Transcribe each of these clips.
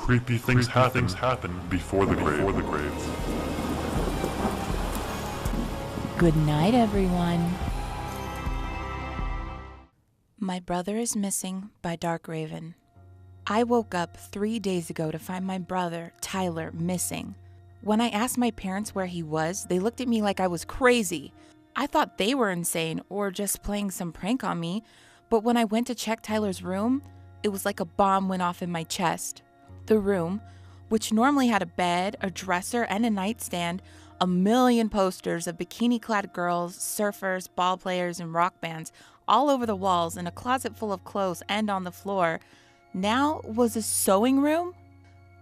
Creepy things happen before the grave. Good night, everyone. My Brother is Missing by Dark Rayvyn. I woke up 3 days ago to find my brother, Tyler, missing. When I asked my parents where he was, they looked at me like I was crazy. I thought they were insane or just playing some prank on me, but when I went to check Tyler's room, it was like a bomb went off in my chest. The room, which normally had a bed, a dresser, and a nightstand, a million posters of bikini-clad girls, surfers, ball players, and rock bands all over the walls, and a closet full of clothes and on the floor, now was a sewing room?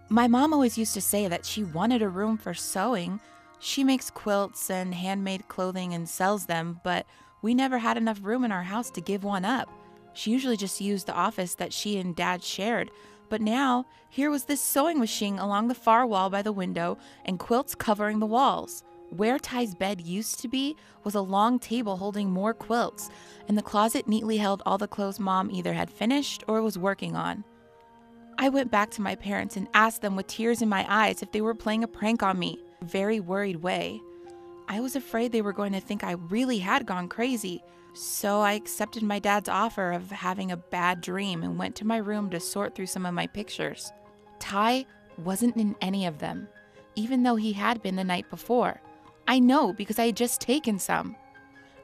My mom always used to say that she wanted a room for sewing. She makes quilts and handmade clothing and sells them, but we never had enough room in our house to give one up. She usually just used the office that she and Dad shared, but now here was this sewing machine along the far wall by the window and quilts covering the walls. Where Ty's bed used to be was a long table holding more quilts, and the closet neatly held all the clothes Mom either had finished or was working on. I went back to my parents and asked them with tears in my eyes if they were playing a prank on me, a very worried way. I was afraid they were going to think I really had gone crazy, so I accepted my dad's offer of having a bad dream and went to my room to sort through some of my pictures. Ty wasn't in any of them, even though he had been the night before. I know because I had just taken some.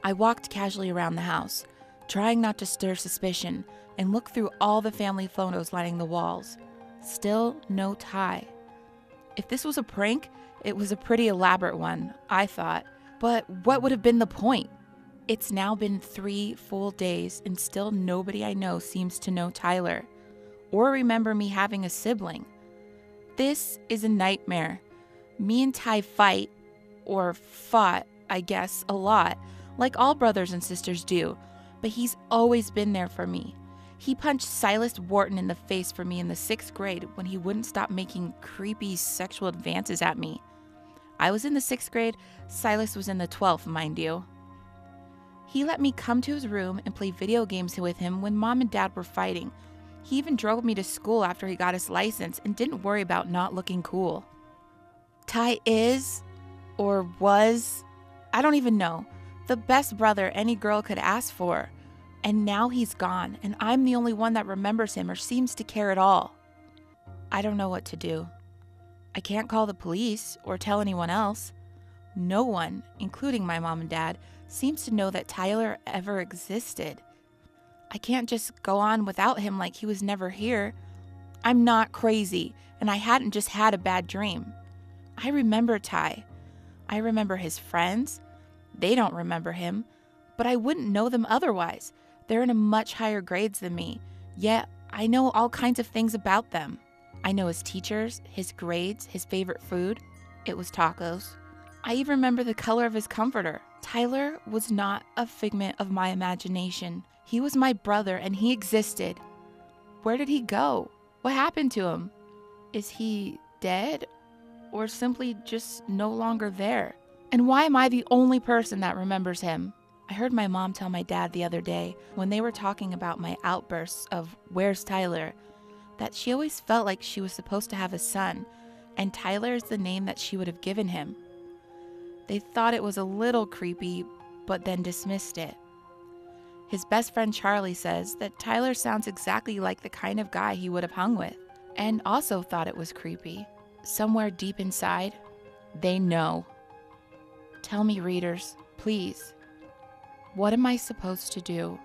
I walked casually around the house, trying not to stir suspicion, and looked through all the family photos lining the walls. Still no Ty. If this was a prank, it was a pretty elaborate one, I thought. But what would have been the point? It's now been 3 full days, and still nobody I know seems to know Tyler, or remember me having a sibling. This is a nightmare. Me and Ty fight, or fought, I guess, a lot, like all brothers and sisters do, but he's always been there for me. He punched Silas Wharton in the face for me in the 6th grade when he wouldn't stop making creepy sexual advances at me. I was in the 6th grade, Silas was in the 12th, mind you. He let me come to his room and play video games with him when Mom and Dad were fighting. He even drove me to school after he got his license and didn't worry about not looking cool. Ty is, or was, I don't even know, the best brother any girl could ask for. And now he's gone, and I'm the only one that remembers him or seems to care at all. I don't know what to do. I can't call the police or tell anyone else. No one, including my mom and dad, seems to know that Tyler ever existed. I can't just go on without him like he was never here. I'm not crazy, and I hadn't just had a bad dream. I remember Ty. I remember his friends. They don't remember him, but I wouldn't know them otherwise. They're in a much higher grades than me, yet I know all kinds of things about them. I know his teachers, his grades, his favorite food. It was tacos. I even remember the color of his comforter. Tyler was not a figment of my imagination. He was my brother and he existed. Where did he go? What happened to him? Is he dead or simply just no longer there? And why am I the only person that remembers him? I heard my mom tell my dad the other day when they were talking about my outbursts of "Where's Tyler?" that she always felt like she was supposed to have a son, and Tyler is the name that she would have given him. They thought it was a little creepy, but then dismissed it. His best friend Charlie says that Tyler sounds exactly like the kind of guy he would have hung with, and also thought it was creepy. Somewhere deep inside, they know. Tell me, readers, please. What am I supposed to do?